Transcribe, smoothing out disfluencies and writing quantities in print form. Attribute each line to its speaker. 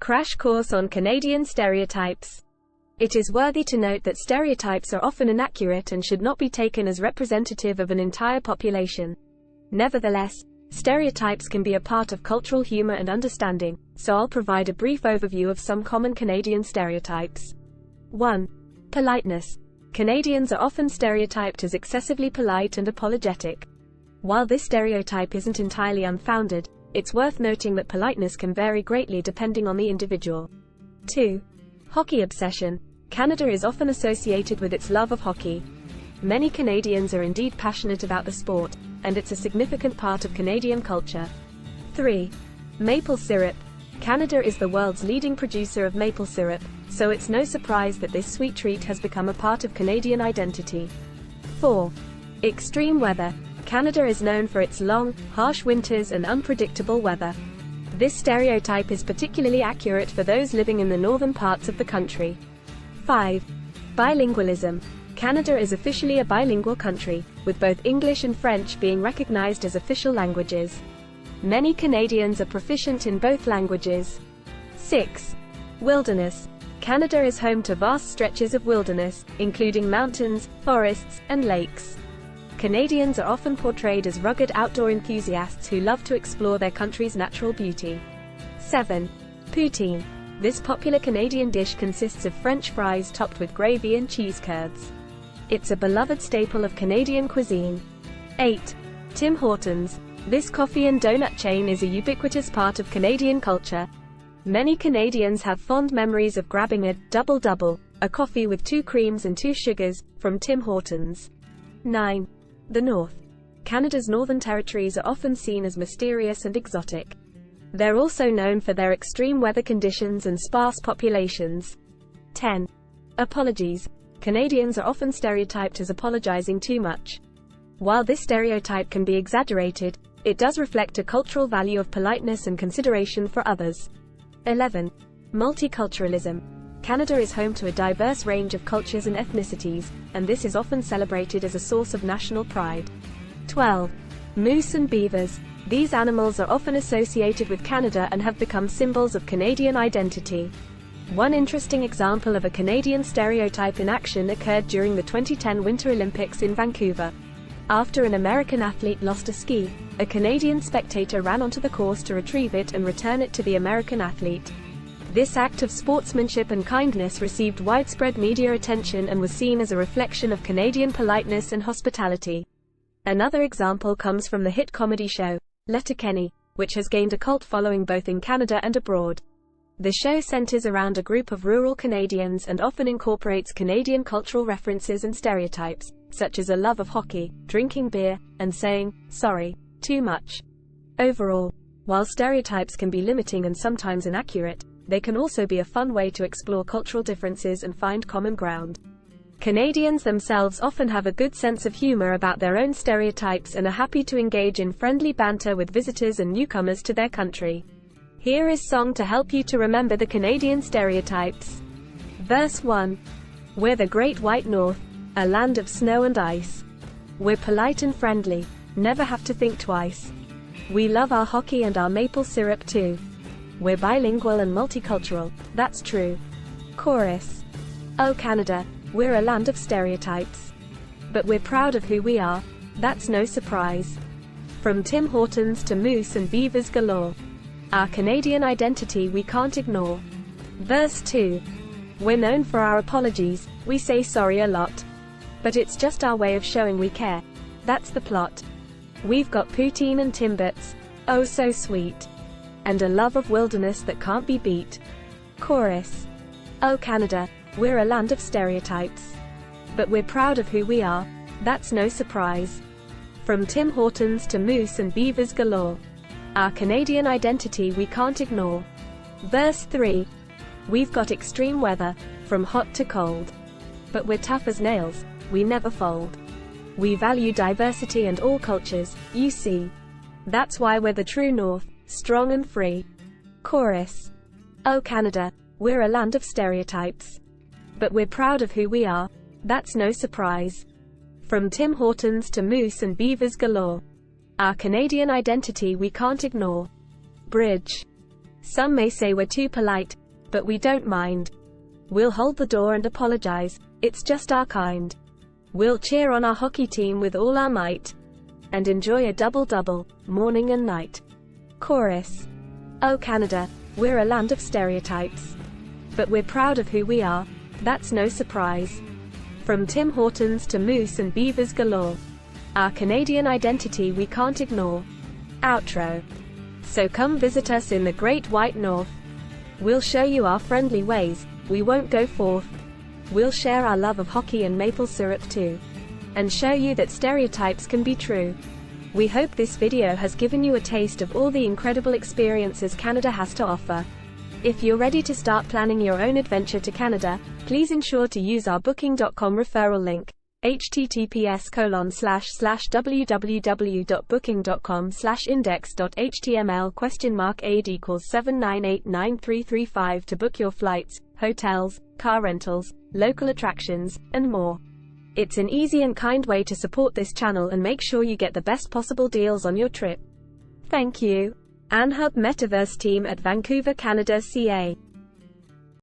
Speaker 1: Crash course on Canadian stereotypes. It is worthy to note that stereotypes are often inaccurate and should not be taken as representative of an entire population. Nevertheless, stereotypes can be a part of cultural humor and understanding, so I'll provide a brief overview of some common Canadian stereotypes. 1. Politeness. Canadians are often stereotyped as excessively polite and apologetic. While this stereotype isn't entirely unfounded, it's worth noting that politeness can vary greatly depending on the individual. 2. Hockey obsession. Canada is often associated with its love of hockey. Many Canadians are indeed passionate about the sport, and it's a significant part of Canadian culture. 3. Maple syrup. Canada is the world's leading producer of maple syrup, so it's no surprise that this sweet treat has become a part of Canadian identity. 4. Extreme weather. Canada is known for its long, harsh winters and unpredictable weather. This stereotype is particularly accurate for those living in the northern parts of the country. 5. Bilingualism. Canada is officially a bilingual country, with both English and French being recognized as official languages. Many Canadians are proficient in both languages. 6. Wilderness. Canada is home to vast stretches of wilderness, including mountains, forests, and lakes. Canadians are often portrayed as rugged outdoor enthusiasts who love to explore their country's natural beauty. 7. Poutine. This popular Canadian dish consists of French fries topped with gravy and cheese curds. It's a beloved staple of Canadian cuisine. 8. Tim Hortons. This coffee and donut chain is a ubiquitous part of Canadian culture. Many Canadians have fond memories of grabbing a double-double, a coffee with 2 creams and 2 sugars, from Tim Hortons. 9. The North. Canada's northern territories are often seen as mysterious and exotic. They're also known for their extreme weather conditions and sparse populations. 10. Apologies. Canadians are often stereotyped as apologizing too much. While this stereotype can be exaggerated, it does reflect a cultural value of politeness and consideration for others. 11. Multiculturalism. Canada is home to a diverse range of cultures and ethnicities, and this is often celebrated as a source of national pride. 12. Moose and beavers. These animals are often associated with Canada and have become symbols of Canadian identity. One interesting example of a Canadian stereotype in action occurred during the 2010 Winter Olympics in Vancouver. After an American athlete lost a ski, a Canadian spectator ran onto the course to retrieve it and return it to the American athlete. This act of sportsmanship and kindness received widespread media attention and was seen as a reflection of Canadian politeness and hospitality. Another example comes from the hit comedy show, Letterkenny, which has gained a cult following both in Canada and abroad. The show centers around a group of rural Canadians and often incorporates Canadian cultural references and stereotypes, such as a love of hockey, drinking beer, and saying, "sorry, too much." Overall, while stereotypes can be limiting and sometimes inaccurate, they can also be a fun way to explore cultural differences and find common ground. Canadians themselves often have a good sense of humor about their own stereotypes and are happy to engage in friendly banter with visitors and newcomers to their country. Here is song to help you to remember the Canadian stereotypes. Verse 1. We're the Great White North, a land of snow and ice. We're polite and friendly, never have to think twice. We love our hockey and our maple syrup too. We're bilingual and multicultural, that's true. Chorus. Oh Canada, we're a land of stereotypes. But we're proud of who we are, that's no surprise. From Tim Hortons to moose and beavers galore. Our Canadian identity we can't ignore. Verse 2. We're known for our apologies, we say sorry a lot. But it's just our way of showing we care. That's the plot. We've got poutine and Timbits, oh so sweet. And a love of wilderness that can't be beat. Chorus. Oh Canada, we're a land of stereotypes. But we're proud of who we are, that's no surprise. From Tim Hortons to moose and beavers galore. Our Canadian identity we can't ignore. Verse 3. We've got extreme weather, from hot to cold. But we're tough as nails, we never fold. We value diversity and all cultures, you see. That's why we're the true North, strong and free. Chorus. Oh Canada, we're a land of stereotypes. But we're proud of who we are, that's no surprise. From Tim Hortons to moose and beavers galore. Our Canadian identity we can't ignore. Bridge. Some may say we're too polite, but we don't mind. We'll hold the door and apologize, it's just our kind. We'll cheer on our hockey team with all our might. And enjoy a double-double, morning and night. Chorus. Oh Canada, we're a land of stereotypes. But we're proud of who we are, that's no surprise. From Tim Hortons to moose and beavers galore. Our Canadian identity we can't ignore. Outro. So come visit us in the Great White North. We'll show you our friendly ways, we won't go forth. We'll share our love of hockey and maple syrup too. And show you that stereotypes can be true. We hope this video has given you a taste of all the incredible experiences Canada has to offer. If you're ready to start planning your own adventure to Canada, please ensure to use our booking.com referral link, https://www.booking.com/index.html $aid=7989335 to book your flights, hotels, car rentals, local attractions, and more. It's an easy and kind way to support this channel and make sure you get the best possible deals on your trip. Thank you. Anhub Metaverse team at Vancouver, Canada, CA.